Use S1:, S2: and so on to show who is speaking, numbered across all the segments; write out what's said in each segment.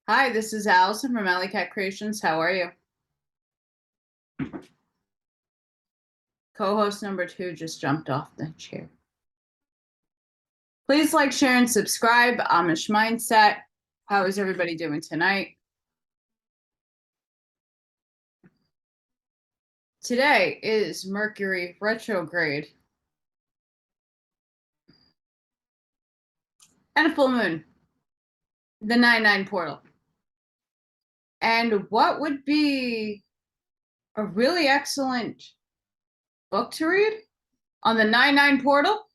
S1: Hi, this is Allison from Allykatkreations. How are you? Co-host number 2 just jumped off the chair. Please like, share, and subscribe. Amish Mindset. How is everybody doing tonight? Today is Mercury retrograde and a full moon, the 9/9 portal. And what would be a really excellent book to read on the 9/9 portal?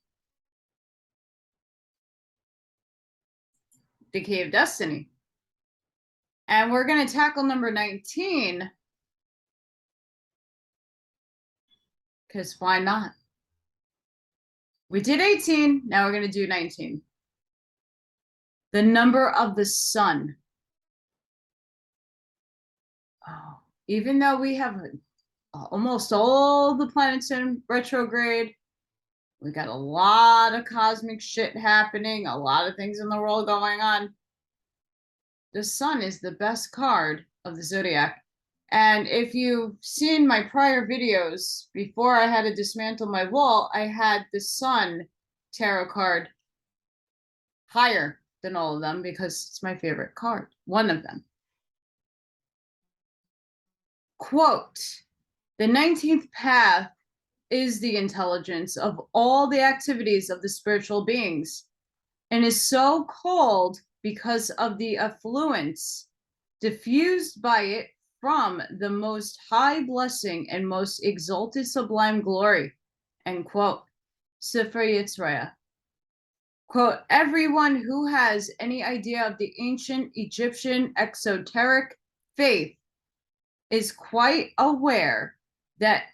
S1: The Key of Destiny. And we're going to tackle number 19. Because why not? We did 18. Now we're going to do 19. The number of the sun. Oh, even though we have almost all the planets in retrograde, we got a lot of cosmic shit happening, a lot of things in the world going on. The sun is the best card of the zodiac. And if you've seen my prior videos, before I had to dismantle my wall, I had the sun tarot card higher than all of them because it's my favorite card, one of them. Quote, the 19th path is the intelligence of all the activities of the spiritual beings, and is so called because of the affluence diffused by it from the most high blessing and most exalted sublime glory. End quote. Sefer Yitzraya. Quote, everyone who has any idea of the ancient Egyptian exoteric faith is quite aware that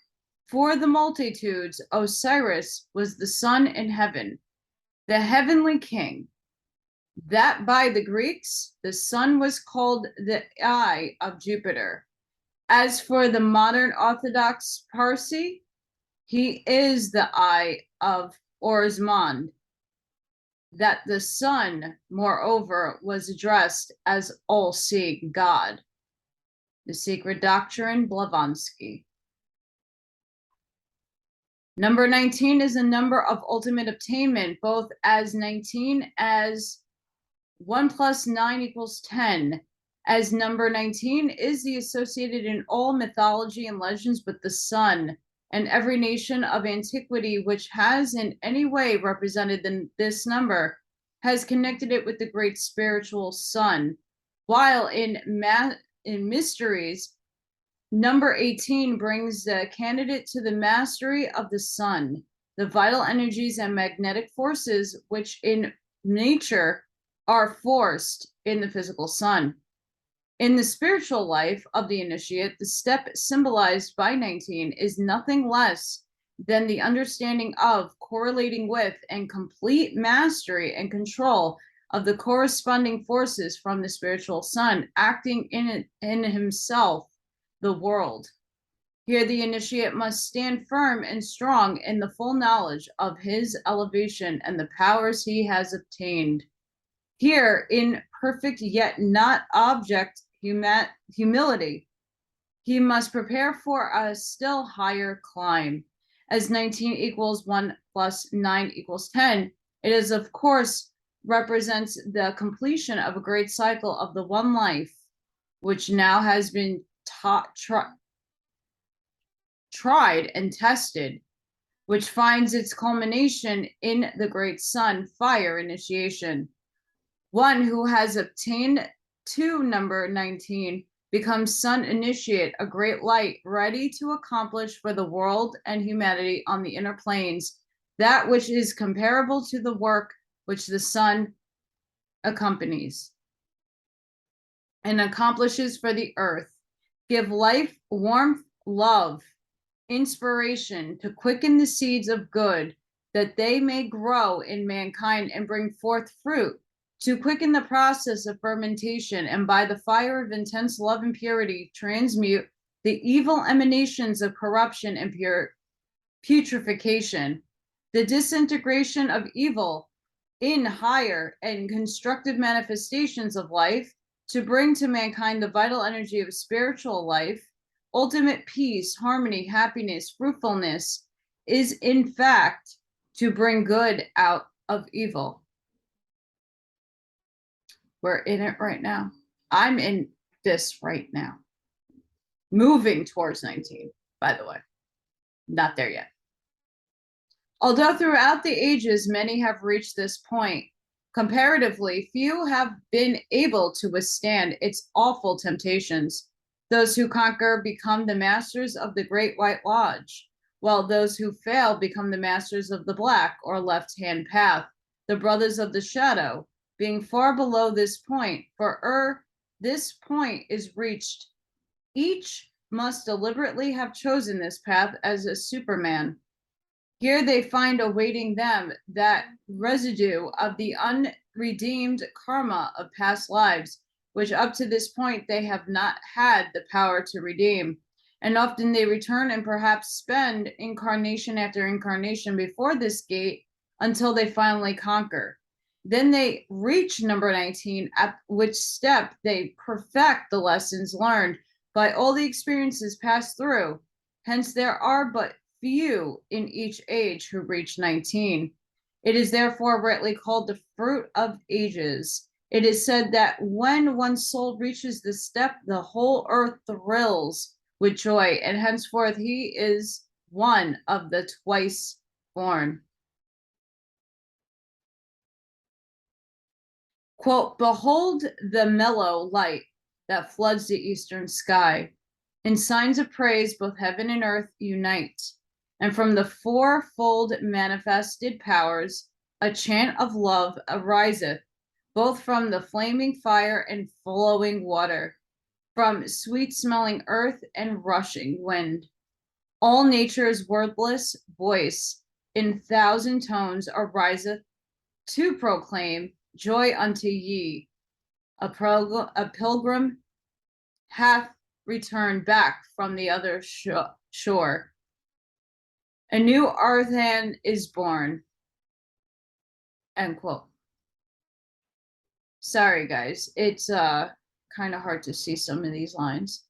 S1: for the multitudes, Osiris was the sun in heaven, the heavenly king, that by the Greeks, the sun was called the eye of Jupiter. As for the modern Orthodox Parsi, he is the eye of Ormuzd, that the sun, moreover, was addressed as all-seeing God. The Secret Doctrine, Blavatsky. Number 19 is a number of ultimate attainment, both as 19 as 1 + 9 = 10, as number 19 is the associated in all mythology and legends with the sun, and every nation of antiquity which has in any way represented this number has connected it with the great spiritual sun, while in mysteries, number 18 brings the candidate to the mastery of the sun, the vital energies and magnetic forces which in nature are forced in the physical sun. In the spiritual life of the initiate, the step symbolized by 19 is nothing less than the understanding of, correlating with, and complete mastery and control of the corresponding forces from the spiritual sun, acting in himself, the world. Here the initiate must stand firm and strong in the full knowledge of his elevation and the powers he has obtained. Here, in perfect yet not object humility, he must prepare for a still higher climb. As 19 = 1 + 9 = 10, it is, of course, represents the completion of a great cycle of the one life, which now has been tried and tested, which finds its culmination in the great sun fire initiation. One who has obtained to number 19 becomes sun initiate, a great light, ready to accomplish for the world and humanity on the inner planes that which is comparable to the work which the sun accompanies and accomplishes for the earth. Give life, warmth, love, inspiration to quicken the seeds of good, that they may grow in mankind and bring forth fruit, to quicken the process of fermentation, and by the fire of intense love and purity transmute the evil emanations of corruption and putrefaction, the disintegration of evil in higher and constructive manifestations of life, to bring to mankind the vital energy of spiritual life, ultimate peace, harmony, happiness, fruitfulness, is in fact to bring good out of evil. We're in it right now. I'm in this right now. Moving towards 19, by the way. Not there yet. Although throughout the ages many have reached this point, comparatively few have been able to withstand its awful temptations. Those who conquer become the masters of the Great White Lodge, while those who fail become the masters of the Black or Left-Hand Path, the Brothers of the Shadow, being far below this point, for this point is reached, each must deliberately have chosen this path as a Superman. Here they find awaiting them that residue of the unredeemed karma of past lives, which up to this point they have not had the power to redeem. And often they return and perhaps spend incarnation after incarnation before this gate until they finally conquer. Then they reach number 19, at which step they perfect the lessons learned by all the experiences passed through. Hence there are but few in each age who reach 19. It is therefore rightly called the fruit of ages. It is said that when one soul reaches this step, the whole earth thrills with joy, and henceforth he is one of the twice born. Quote, behold the mellow light that floods the eastern sky. In signs of praise, both heaven and earth unite. And from the fourfold manifested powers, a chant of love ariseth, both from the flaming fire and flowing water, from sweet-smelling earth and rushing wind. All nature's wordless voice in thousand tones ariseth to proclaim joy unto ye. A pilgrim hath returned back from the other shore. A new earthen is born. End quote. Sorry, guys. It's kind of hard to see some of these lines.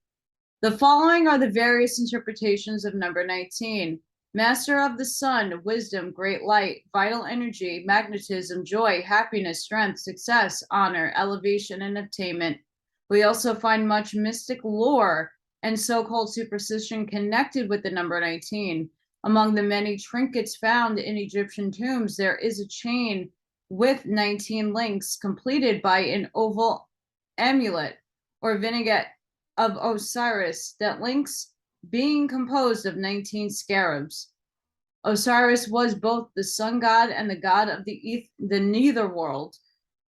S1: The following are the various interpretations of number 19. Master of the sun, wisdom, great light, vital energy, magnetism, joy, happiness, strength, success, honor, elevation, and attainment. We also find much mystic lore and so-called superstition connected with the number 19. Among the many trinkets found in Egyptian tombs, there is a chain with 19 links completed by an oval amulet or vignette of Osiris that links being composed of 19 scarabs. Osiris was both the sun god and the god of the netherworld.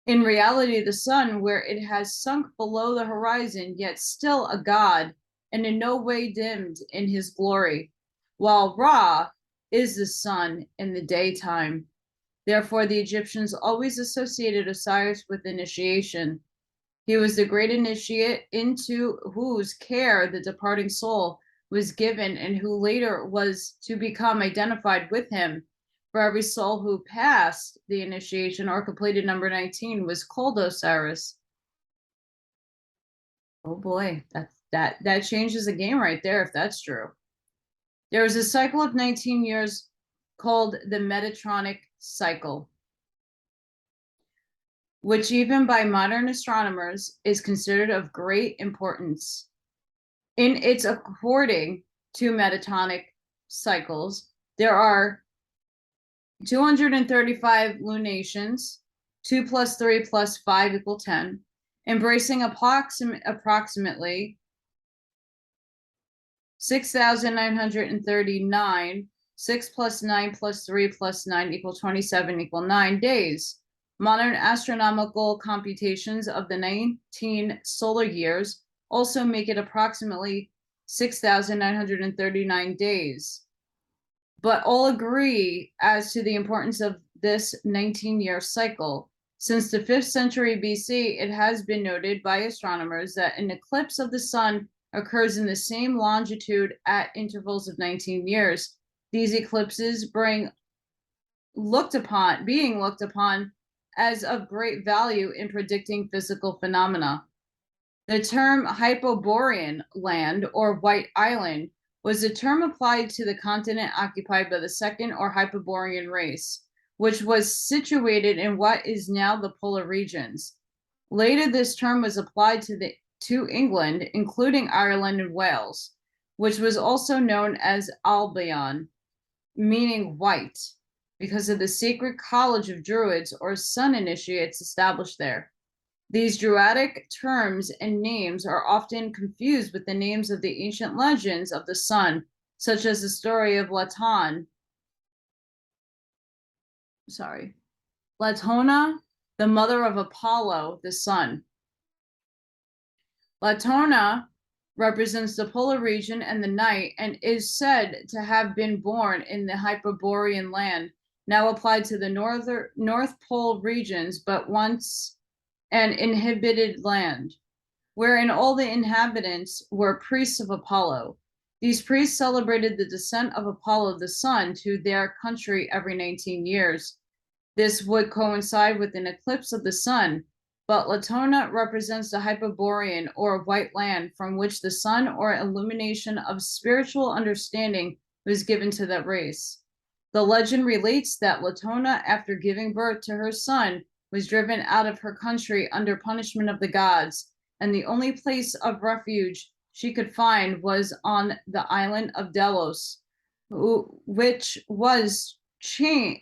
S1: In reality, the sun, where it has sunk below the horizon, yet still a god, and in no way dimmed in his glory, while Ra is the sun in the daytime. Therefore, the Egyptians always associated Osiris with initiation. He was the great initiate into whose care the departing soul was given and who later was to become identified with him. For every soul who passed the initiation or completed number 19 was called Osiris. Oh boy, that changes the game right there if that's true. There is a cycle of 19 years called the Meditronic Cycle, which even by modern astronomers is considered of great importance. In its according to Meditronic cycles, there are 235 lunations, 2 plus 3 plus 5 equal 10, embracing approximately 6,939, 6 plus 9 plus 3 plus 9 equal 27 equal 9 days. Modern astronomical computations of the 19 solar years also make it approximately 6,939 days. But all agree as to the importance of this 19-year cycle. Since the 5th century BC, it has been noted by astronomers that an eclipse of the sun occurs in the same longitude at intervals of 19 years. These eclipses being looked upon as of great value in predicting physical phenomena. The term Hyperborean land or White Island was a term applied to the continent occupied by the second or Hyperborean race, which was situated in what is now the polar regions. Later, this term was applied to England, including Ireland and Wales, which was also known as Albion, meaning white, because of the sacred college of druids or sun initiates established there. These Druidic terms and names are often confused with the names of the ancient legends of the sun, such as the story of Latona, the mother of Apollo, the sun. Latona represents the polar region and the night and is said to have been born in the Hyperborean land, now applied to the North Pole regions, but once an inhabited land, wherein all the inhabitants were priests of Apollo. These priests celebrated the descent of Apollo the sun to their country every 19 years. This would coincide with an eclipse of the sun, but Latona represents the Hyperborean or white land from which the sun or illumination of spiritual understanding was given to that race. The legend relates that Latona, after giving birth to her son, was driven out of her country under punishment of the gods, and the only place of refuge she could find was on the island of Delos, which was chained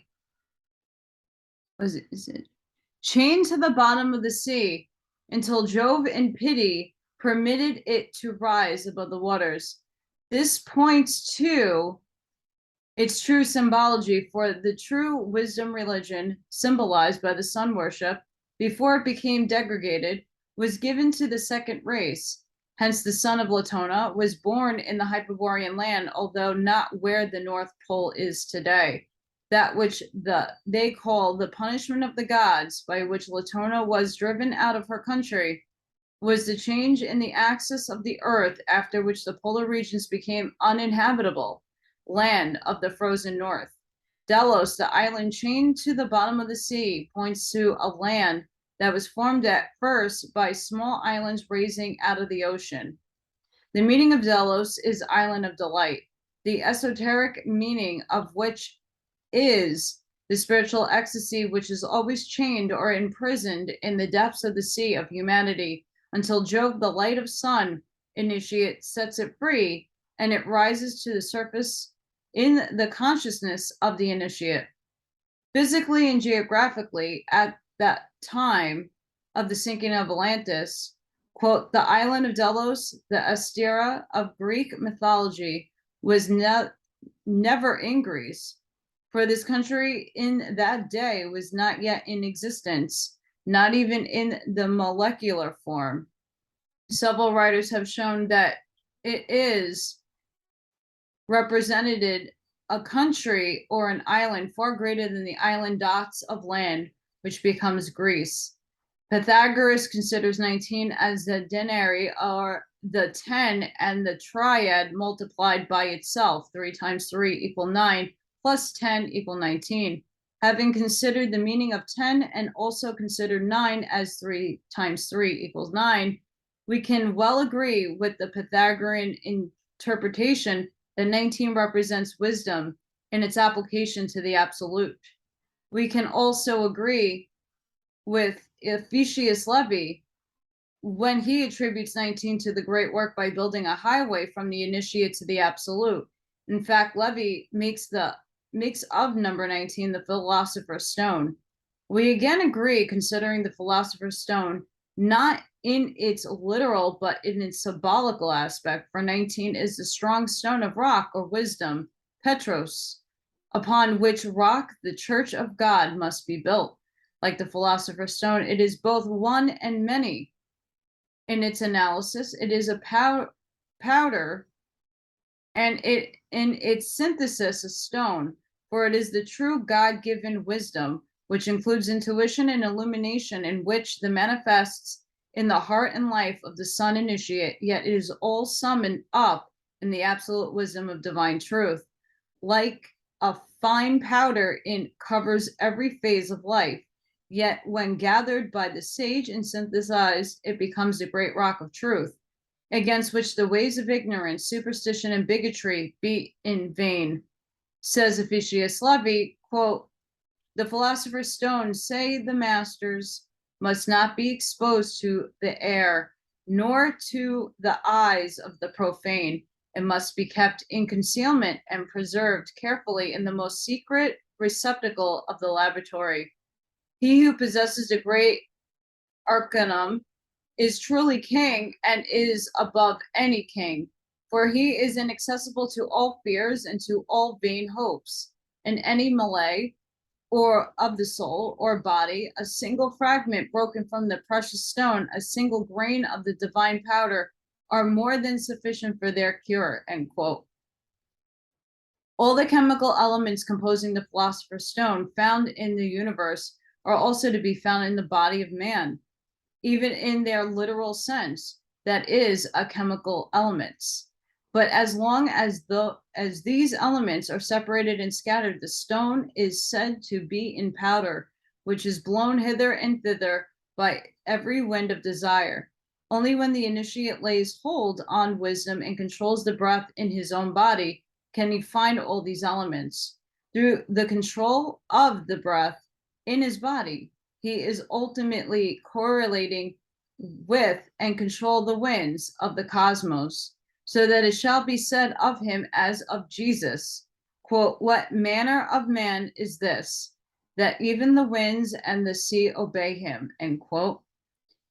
S1: to the bottom of the sea until Jove in pity permitted it to rise above the waters. This points to its true symbology, for the true wisdom religion, symbolized by the sun worship, before it became degraded, was given to the second race. Hence, the son of Latona was born in the Hyperborean land, although not where the North Pole is today. That which they call the punishment of the gods, by which Latona was driven out of her country, was the change in the axis of the earth, after which the polar regions became uninhabitable, land of the frozen north. Delos, the island chained to the bottom of the sea, points to a land that was formed at first by small islands raising out of the ocean. The meaning of Delos is island of delight, the esoteric meaning of which is the spiritual ecstasy which is always chained or imprisoned in the depths of the sea of humanity, until Jove, the light of sun initiate, sets it free, and it rises to the surface in the consciousness of the initiate. Physically and geographically, at that time of the sinking of Atlantis, quote, the island of Delos, the Astera of Greek mythology, was never in Greece, for this country in that day was not yet in existence, not even in the molecular form. Several writers have shown that it is represented a country or an island far greater than the island dots of land, which becomes Greece. Pythagoras considers 19 as the denary, or the 10, and the triad multiplied by itself, 3 times 3 equal 9, plus 10 equal 19. Having considered the meaning of 10 and also considered 9 as 3 times 3 equals 9, we can well agree with the Pythagorean interpretation that 19 represents wisdom in its application to the absolute. We can also agree with Apicius Levi when he attributes 19 to the great work by building a highway from the initiate to the absolute. In fact, Levi makes of number 19 the philosopher's stone. We again agree, considering the philosopher's stone not in its literal but in its symbolical aspect, for 19 is the strong stone of rock or wisdom, Petros, upon which rock the church of God must be built. Like the philosopher's stone, it is both one and many. In its analysis, it is a powder, and it in its synthesis a stone, for it is the true God-given wisdom, which includes intuition and illumination, in which the manifests in the heart and life of the sun initiate, yet it is all summoned up in the absolute wisdom of divine truth. Like a fine powder, it covers every phase of life. Yet when gathered by the sage and synthesized, it becomes a great rock of truth, against which the waves of ignorance, superstition, and bigotry beat in vain. Says Apicius Levi, quote, "The philosopher's stone, say the masters, must not be exposed to the air, nor to the eyes of the profane. It must be kept in concealment and preserved carefully in the most secret receptacle of the laboratory. He who possesses the great arcanum is truly king and is above any king, for he is inaccessible to all fears and to all vain hopes. In any melee or of the soul or body, a single fragment broken from the precious stone, a single grain of the divine powder are more than sufficient for their cure," end quote. All the chemical elements composing the philosopher's stone found in the universe are also to be found in the body of man, even in their literal sense, that is, chemical elements. But as long as these elements are separated and scattered, the stone is said to be in powder, which is blown hither and thither by every wind of desire. Only when the initiate lays hold on wisdom and controls the breath in his own body can he find all these elements. Through the control of the breath in his body, he is ultimately correlating with and control the winds of the cosmos, so that it shall be said of him as of Jesus, quote, "What manner of man is this, that even the winds and the sea obey him," end quote.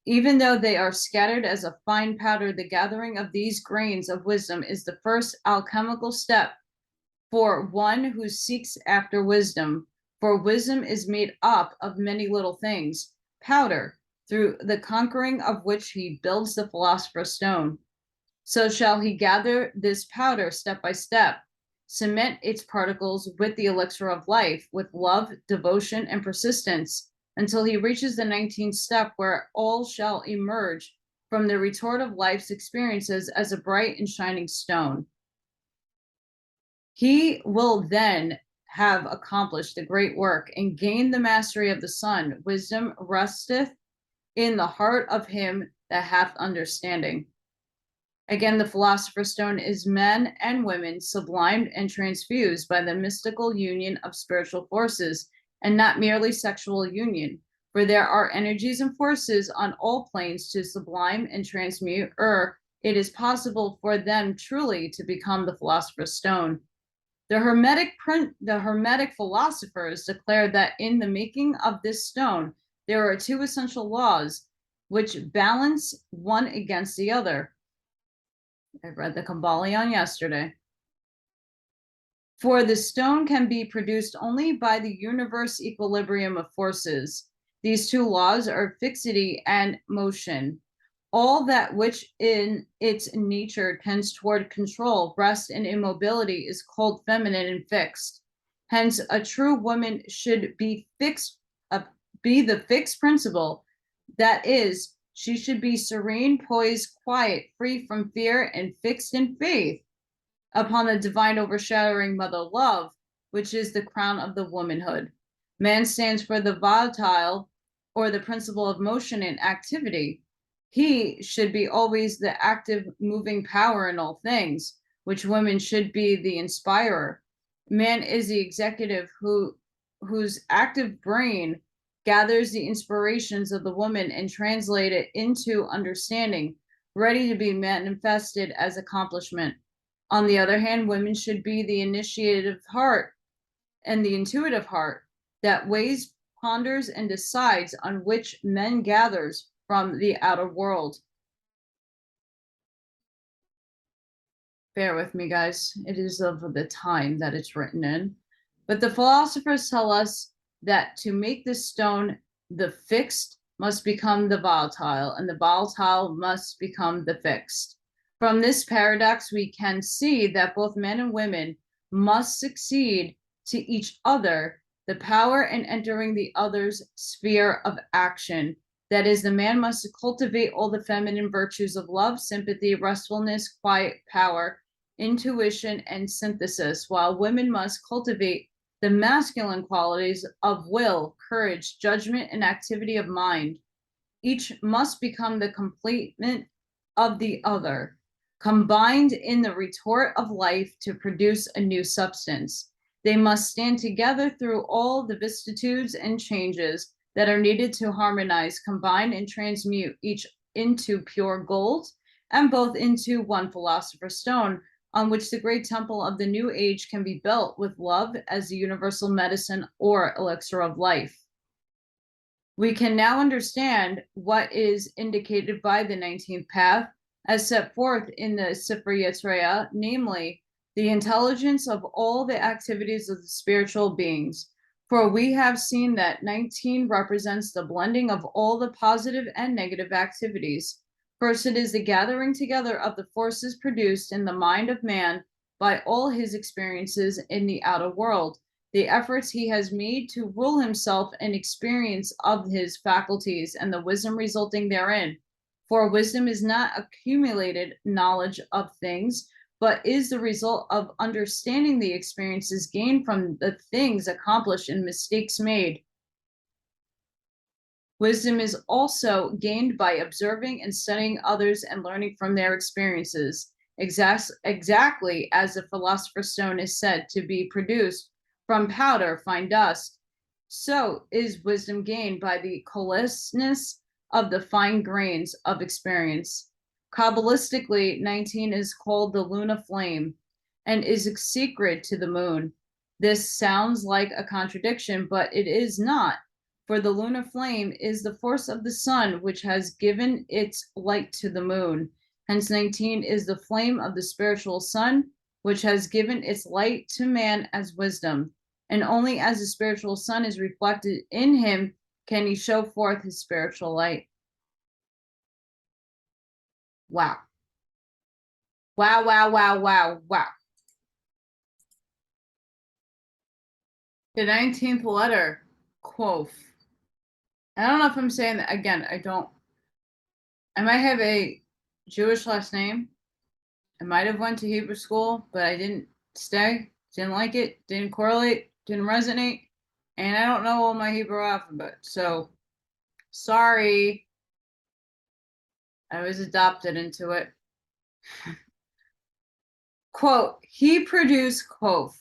S1: Even though they are scattered as a fine powder, the gathering of these grains of wisdom is the first alchemical step for one who seeks after wisdom. For wisdom is made up of many little things, powder, through the conquering of which he builds the philosopher's stone. So shall he gather this powder step by step, cement its particles with the elixir of life, with love, devotion, and persistence, until he reaches the 19th step, where all shall emerge from the retort of life's experiences as a bright and shining stone. He will then have accomplished the great work and gained the mastery of the sun. Wisdom resteth in the heart of him that hath understanding. Again, the philosopher's stone is men and women sublimed and transfused by the mystical union of spiritual forces, and not merely sexual union, for there are energies and forces on all planes to sublime and transmute, or it is possible for them truly to become the philosopher's stone. The Hermetic philosophers declare that in the making of this stone, there are two essential laws which balance one against the other. I read the Kybalion yesterday. For the stone can be produced only by the universe equilibrium of forces. These two laws are fixity and motion. All that which in its nature tends toward control, rest, and immobility is called feminine and fixed. Hence, a true woman should be the fixed principle. That is, she should be serene, poised, quiet, free from fear, and fixed in faith upon the divine overshadowing mother love, which is the crown of the womanhood. Man stands for the volatile, or the principle of motion and activity. He should be always the active, moving power in all things, which women should be the inspirer. Man is the executive whose active brain gathers the inspirations of the woman and translate it into understanding, ready to be manifested as accomplishment. On the other hand, women should be the initiative heart and the intuitive heart that weighs, ponders, and decides on which men gathers from the outer world. Bear with me, guys. It is of the time that it's written in. But the philosophers tell us that to make this stone, the fixed must become the volatile, and the volatile must become the fixed. From this paradox, we can see that both men and women must succeed to each other the power in entering the other's sphere of action. That is, the man must cultivate all the feminine virtues of love, sympathy, restfulness, quiet, power, intuition, and synthesis, while women must cultivate the masculine qualities of will, courage, judgment, and activity of mind. Each must become the complement of the other, combined in the retort of life to produce a new substance. They must stand together through all the vicissitudes and changes that are needed to harmonize, combine, and transmute each into pure gold, and both into one philosopher's stone, on which the great temple of the new age can be built with love as the universal medicine or elixir of life. We can now understand what is indicated by the 19th path as set forth in the Sefer Yetzirah, namely, the intelligence of all the activities of the spiritual beings. For we have seen that 19 represents the blending of all the positive and negative activities. First, it is the gathering together of the forces produced in the mind of man by all his experiences in the outer world, the efforts he has made to rule himself and experience of his faculties, and the wisdom resulting therein. For wisdom is not accumulated knowledge of things, but is the result of understanding the experiences gained from the things accomplished and mistakes made. Wisdom is also gained by observing and studying others and learning from their experiences, exactly as the philosopher's stone is said to be produced from powder, fine dust. So is wisdom gained by the coalescence of the fine grains of experience. Kabbalistically, 19 is called the Luna Flame and is secret to the moon. This sounds like a contradiction, but it is not. For the lunar flame is the force of the sun, which has given its light to the moon. Hence, 19 is the flame of the spiritual sun, which has given its light to man as wisdom. And only as the spiritual sun is reflected in him can he show forth his spiritual light. Wow. Wow, wow, wow, wow, wow. The 19th letter, Qoph. I don't know if I'm saying that again. I might have a Jewish last name. I might have went to Hebrew school, but I didn't stay, didn't like it, didn't correlate, didn't resonate, and I don't know all my Hebrew alphabet. So sorry. I was adopted into it. Quote, he produced Qoph.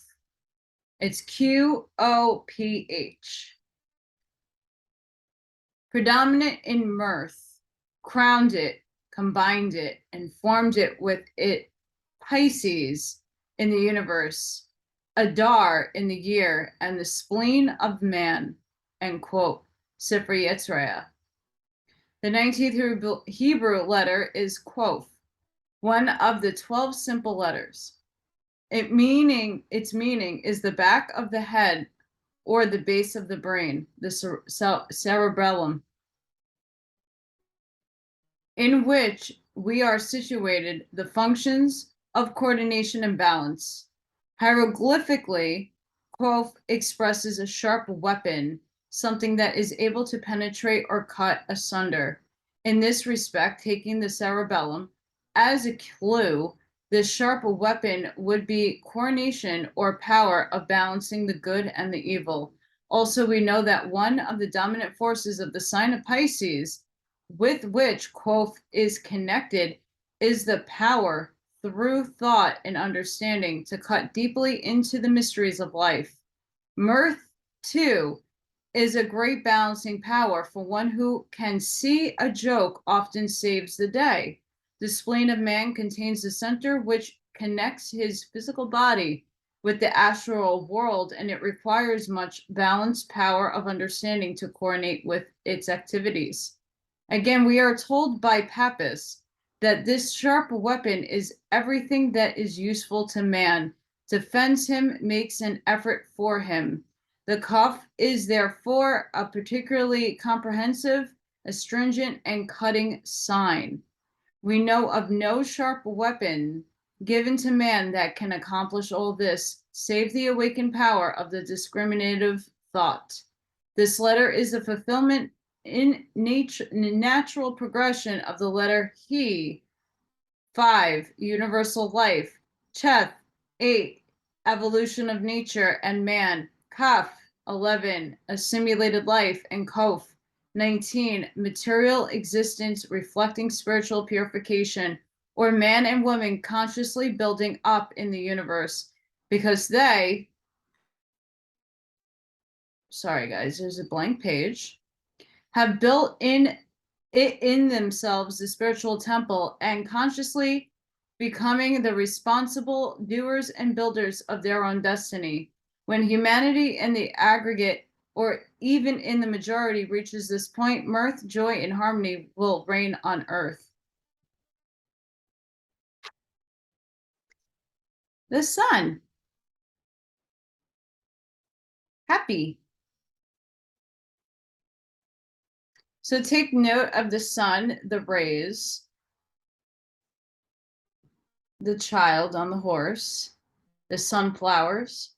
S1: It's Qoph. Predominant in mirth, crowned it, combined it, and formed it with it Pisces in the universe, Adar in the year, and the spleen of man, end quote, Sefer Yetzirah. The 19th Hebrew letter is Qoph, one of the 12 simple letters. Its meaning is the back of the head or the base of the brain, the cerebellum, in which we are situated, the functions of coordination and balance. Hieroglyphically, Qoph expresses a sharp weapon, something that is able to penetrate or cut asunder. In this respect, taking the cerebellum as a clue, this sharp weapon would be coordination or power of balancing the good and the evil. Also, we know that one of the dominant forces of the sign of Pisces, with which Qoph is connected, is the power through thought and understanding to cut deeply into the mysteries of life. Mirth, too, is a great balancing power, for one who can see a joke often saves the day. The spleen of man contains the center which connects his physical body with the astral world, and it requires much balanced power of understanding to coordinate with its activities. Again, we are told by Pappus that this sharp weapon is everything that is useful to man, defends him, makes an effort for him. The Qoph is therefore a particularly comprehensive, astringent, and cutting sign. We know of no sharp weapon given to man that can accomplish all this, save the awakened power of the discriminative thought. This letter is the fulfillment in natural progression of the letter He. 5, universal life. Cheth, 8, evolution of nature and man. Qoph, 11, a simulated life, and Qoph, 19, material existence reflecting spiritual purification, or man and woman consciously building up in the universe, because they, sorry guys, there's a blank page, have built in themselves the spiritual temple and consciously becoming the responsible doers and builders of their own destiny. When humanity in the aggregate, or even in the majority, reaches this point, mirth, joy, and harmony will reign on earth. The sun. Happy. So take note of the sun, the rays, the child on the horse, the sunflowers,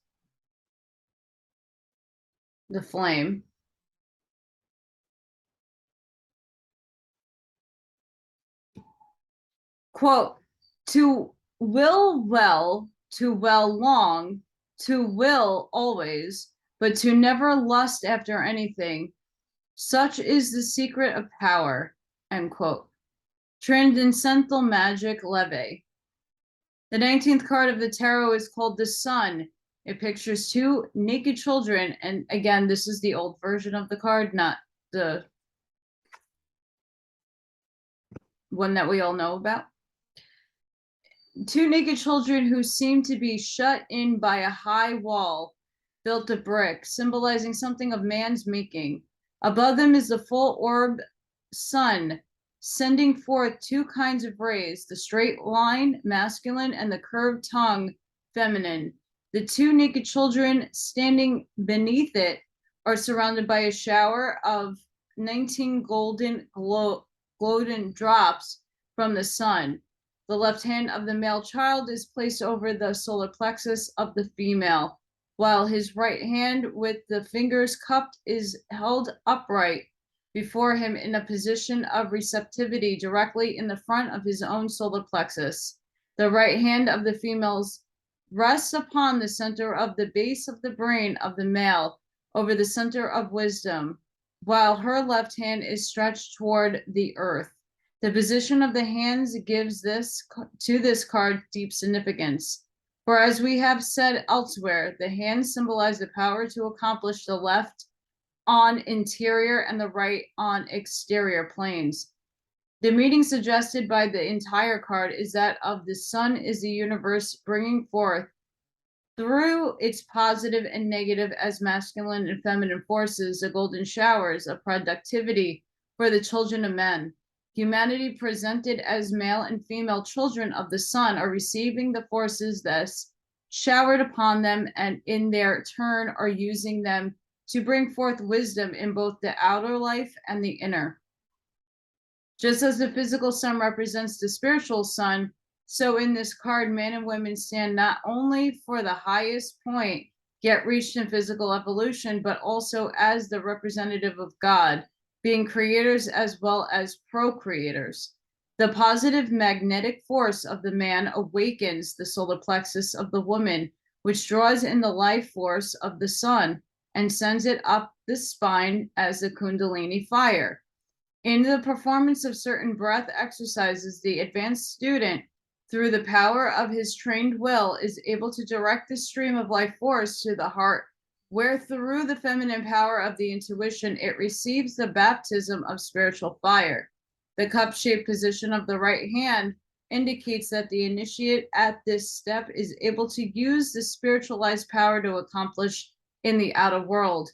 S1: the flame. Quote, to will well, to well long, to will always, but to never lust after anything. Such is the secret of power, end quote. Transcendental Magic Leve. The 19th card of the tarot is called the Sun. It pictures two naked children. And again, this is the old version of the card, not the one that we all know about. Two naked children who seem to be shut in by a high wall built of brick, symbolizing something of man's making. Above them is the full orb sun, sending forth two kinds of rays, the straight line, masculine, and the curved tongue, feminine. The two naked children standing beneath it are surrounded by a shower of 19 golden drops from the sun. The left hand of the male child is placed over the solar plexus of the female, while his right hand with the fingers cupped is held upright before him in a position of receptivity directly in the front of his own solar plexus. The right hand of the female's rests upon the center of the base of the brain of the male over the center of wisdom, while her left hand is stretched toward the earth. The position of the hands gives this card deep significance. For as we have said elsewhere, the hands symbolize the power to accomplish the left on interior and the right on exterior planes. The meaning suggested by the entire card is that of the sun is the universe bringing forth through its positive and negative as masculine and feminine forces, the golden showers of productivity for the children of men. Humanity presented as male and female children of the sun are receiving the forces thus showered upon them and in their turn are using them to bring forth wisdom in both the outer life and the inner. Just as the physical sun represents the spiritual sun, so in this card, men and women stand not only for the highest point yet reached in physical evolution, but also as the representative of God, being creators as well as procreators. The positive magnetic force of the man awakens the solar plexus of the woman, which draws in the life force of the sun and sends it up the spine as the Kundalini fire. In the performance of certain breath exercises, the advanced student, through the power of his trained will, is able to direct the stream of life force to the heart, where through the feminine power of the intuition, it receives the baptism of spiritual fire. The cup-shaped position of the right hand indicates that the initiate at this step is able to use the spiritualized power to accomplish in the outer world.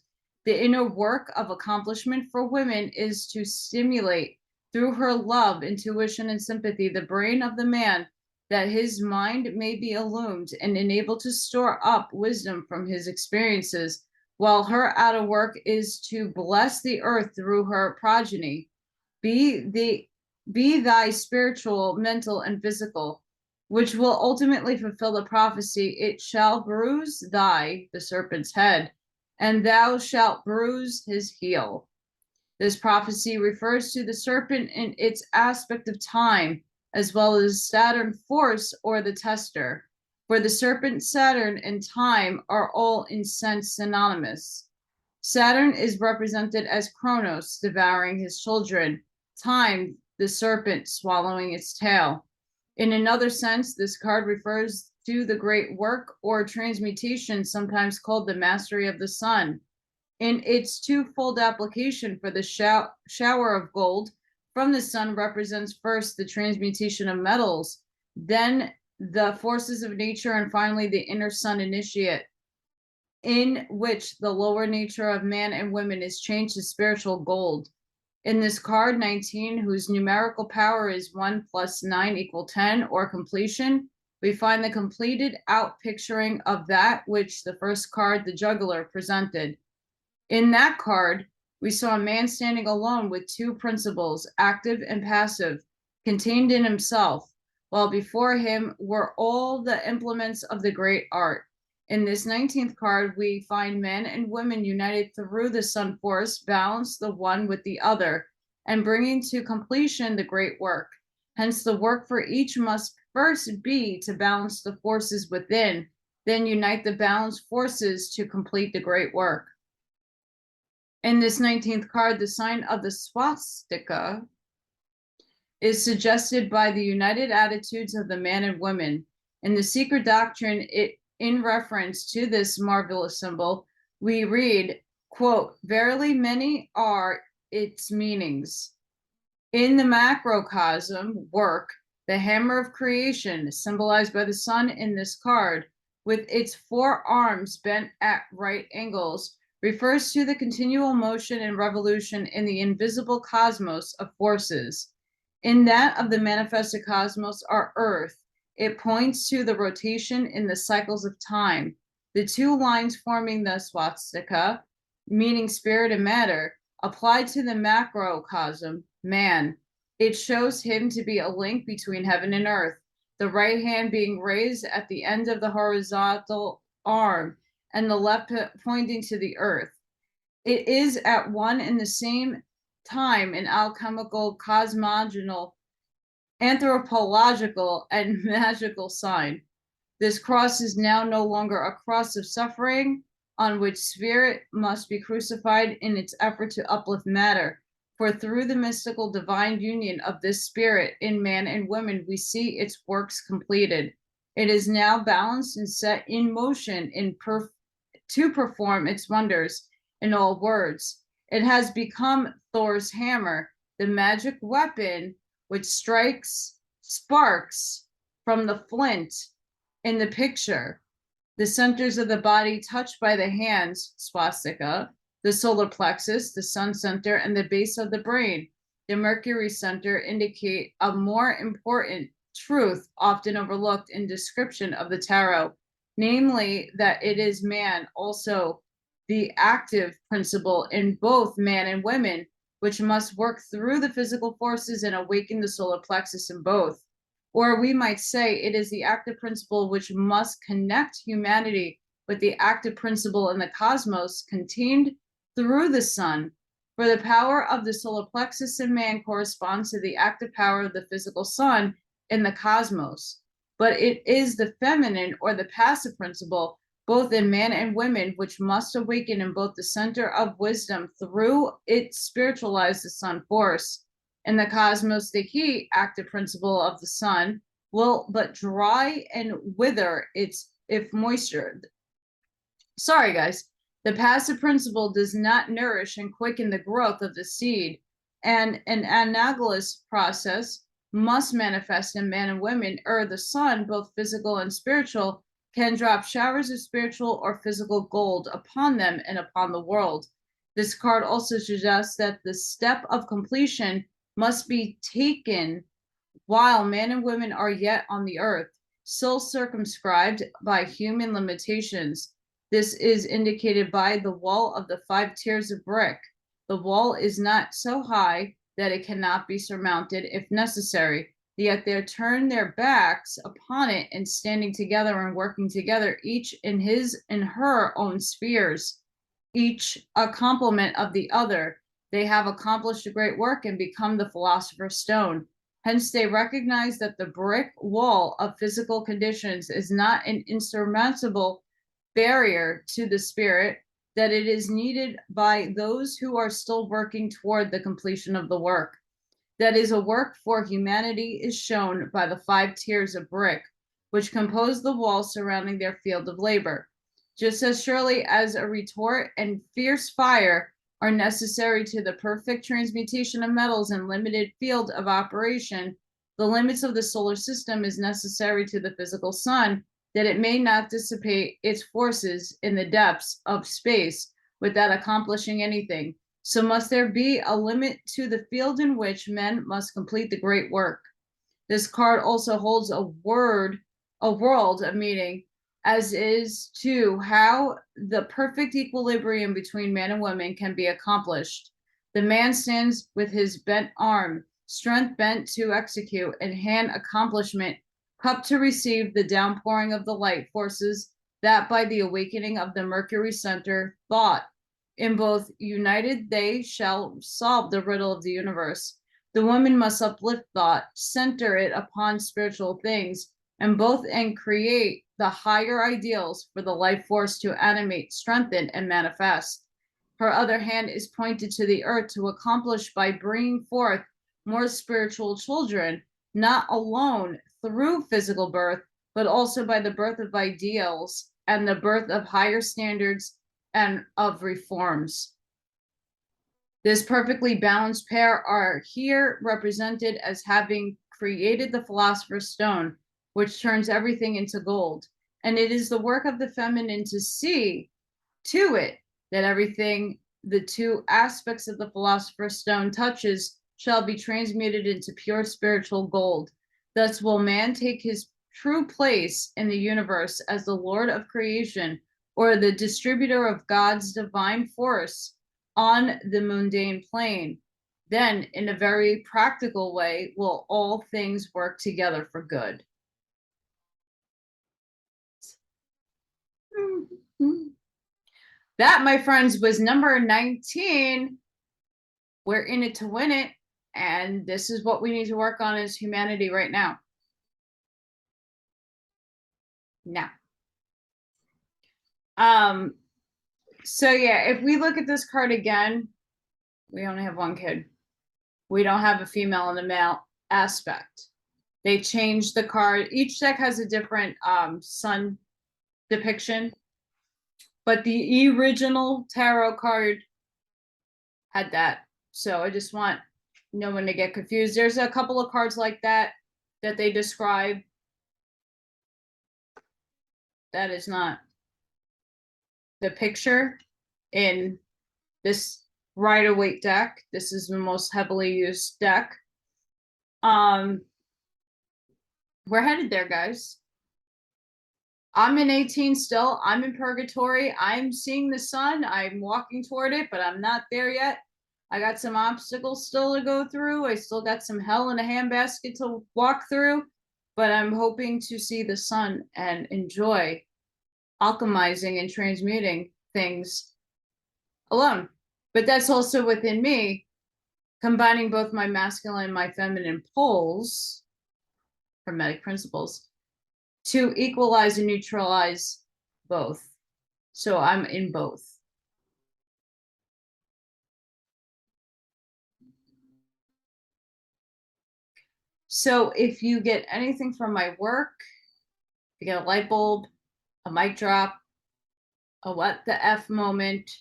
S1: The inner work of accomplishment for women is to stimulate, through her love, intuition, and sympathy, the brain of the man, that his mind may be illumined and enabled to store up wisdom from his experiences, while her outer work is to bless the earth through her progeny. Be thy spiritual, mental, and physical, which will ultimately fulfill the prophecy, it shall bruise the serpent's head, and thou shalt bruise his heel. This prophecy refers to the serpent in its aspect of time, as well as Saturn force or the tester. For the serpent Saturn and time are all in sense synonymous. Saturn is represented as Kronos devouring his children, time the serpent swallowing its tail. In another sense, this card refers to the great work or transmutation, sometimes called the mastery of the sun. In its twofold application for the shower of gold from the sun represents first the transmutation of metals, then the forces of nature, and finally the inner sun initiate, in which the lower nature of man and women is changed to spiritual gold. In this card, 19, whose numerical power is 1 + 9 = 10, or completion, we find the completed out picturing of that which the first card, the juggler, presented. In that card, we saw a man standing alone with two principles, active and passive, contained in himself, while before him were all the implements of the great art. In this 19th card, we find men and women united through the sun force, balanced the one with the other, and bringing to completion the great work. Hence, the work for each must first be to balance the forces within, then unite the balanced forces to complete the great work. In this 19th card, the sign of the swastika is suggested by the united attitudes of the man and women. In the secret doctrine, in reference to this marvelous symbol, we read, quote, "Verily many are its meanings. In the macrocosm work, the hammer of creation, symbolized by the sun in this card, with its 4 arms bent at right angles, refers to the continual motion and revolution in the invisible cosmos of forces. In that of the manifested cosmos, our Earth, it points to the rotation in the cycles of time. The 2 lines forming the swastika, meaning spirit and matter, applied to the macrocosm, man. It shows him to be a link between heaven and earth, the right hand being raised at the end of the horizontal arm, and the left pointing to the earth. It is at one and the same time an alchemical, cosmogonical, anthropological, and magical sign. This cross is now no longer a cross of suffering on which spirit must be crucified in its effort to uplift matter. For through the mystical divine union of this spirit in man and women, we see its works completed. It is now balanced and set in motion to perform its wonders in all words. It has become Thor's hammer, the magic weapon which strikes sparks from the flint in the picture. The centers of the body touched by the hands, swastika, the solar plexus, the sun center, and the base of the brain, the Mercury center, indicate a more important truth often overlooked in description of the tarot, namely that it is man also the active principle in both man and women, which must work through the physical forces and awaken the solar plexus in both. Or we might say it is the active principle which must connect humanity with the active principle in the cosmos contained through the sun. For the power of the solar plexus in man corresponds to the active power of the physical sun in the cosmos. But it is the feminine or the passive principle, both in man and women, which must awaken in both the center of wisdom through it spiritualize the sun force. In the cosmos, the heat, active principle of the sun, will but dry and wither its if moisture. Sorry, guys. The passive principle does not nourish and quicken the growth of the seed, and an analogous process must manifest in men and women, or the sun, both physical and spiritual, can drop showers of spiritual or physical gold upon them and upon the world. This card also suggests that the step of completion must be taken while men and women are yet on the earth, still circumscribed by human limitations. This is indicated by the wall of the 5 tiers of brick. The wall is not so high that it cannot be surmounted if necessary, yet they turn their backs upon it and standing together and working together, each in his and her own spheres, each a complement of the other. They have accomplished a great work and become the philosopher's stone. Hence, they recognize that the brick wall of physical conditions is not an insurmountable barrier to the spirit, that it is needed by those who are still working toward the completion of the work. That is, a work for humanity is shown by the 5 tiers of brick, which compose the wall surrounding their field of labor. Just as surely as a retort and fierce fire are necessary to the perfect transmutation of metals in limited field of operation, the limits of the solar system is necessary to the physical sun, that it may not dissipate its forces in the depths of space without accomplishing anything. So must there be a limit to the field in which men must complete the great work. This card also holds a world of meaning, as is to how the perfect equilibrium between man and woman can be accomplished. The man stands with his bent arm, strength bent to execute, and hand accomplishment, cup to receive the downpouring of the light forces that by the awakening of the Mercury center thought. In both united, they shall solve the riddle of the universe. The woman must uplift thought, center it upon spiritual things, and create the higher ideals for the life force to animate, strengthen, and manifest. Her other hand is pointed to the earth to accomplish by bringing forth more spiritual children, not alone through physical birth, but also by the birth of ideals and the birth of higher standards and of reforms. This perfectly balanced pair are here represented as having created the Philosopher's Stone, which turns everything into gold. And it is the work of the feminine to see to it that everything the 2 aspects of the Philosopher's Stone touches shall be transmuted into pure spiritual gold. Thus will man take his true place in the universe as the Lord of creation, or the distributor of God's divine force on the mundane plane. Then, in a very practical way, will all things work together for good. That, my friends, was number 19. We're in it to win it, and this is what we need to work on as humanity right now. So yeah, if we look at this card again, we only have 1 kid. We don't have a female and a male aspect. They changed the card. Each deck has a different sun depiction, but the original tarot card had that. So I just want no one to get confused. There's a couple of cards like that they describe. That is not the picture in this Rider-Waite deck. This is the most heavily used deck. We're headed there, guys. I'm in 18 still. I'm in purgatory. I'm seeing the sun. I'm walking toward it, but I'm not there yet. I got some obstacles still to go through. I still got some hell in a handbasket to walk through, but I'm hoping to see the sun and enjoy alchemizing and transmuting things alone. But that's also within me, combining both my masculine and my feminine poles, hermetic principles, to equalize and neutralize both. So I'm in both. So if you get anything from my work, if you get a light bulb, a mic drop, a what the F moment,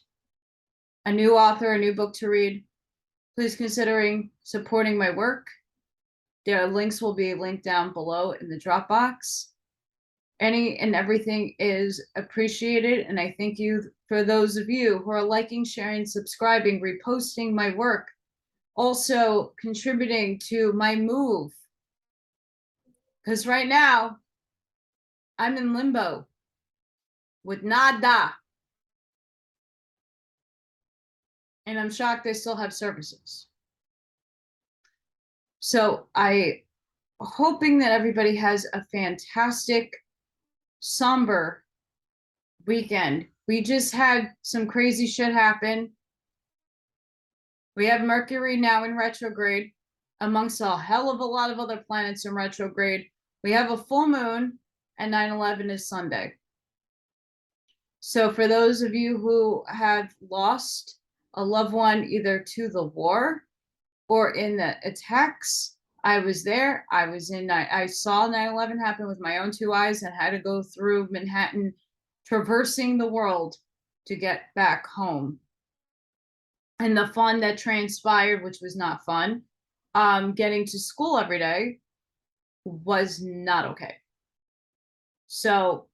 S1: a new author, a new book to read, please considering supporting my work. Their links will be linked down below in the Dropbox. Any and everything is appreciated, and I thank you for those of you who are liking, sharing, subscribing, reposting my work, also contributing to my move. Because right now, I'm in limbo with nada. And I'm shocked they still have services. So I'm hoping that everybody has a fantastic, somber weekend. We just had some crazy shit happen. We have Mercury now in retrograde. amongst a hell of a lot of other planets in retrograde. We have a full moon, and 9/11 is Sunday. So for those of you who have lost a loved one either to the war or in the attacks, I was there. I saw 9/11 happen with my own two eyes and had to go through Manhattan, traversing the world to get back home. And the fun that transpired, which was not fun, getting to school every day was not okay. So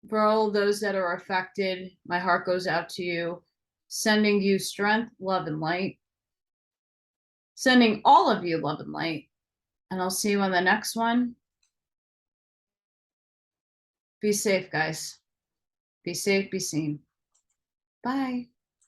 S1: for all those that are affected, my heart goes out to you, sending you strength, love, and light. Sending all of you love and light. And I'll see you on the next one. Be safe, guys. Be safe, be seen. Bye.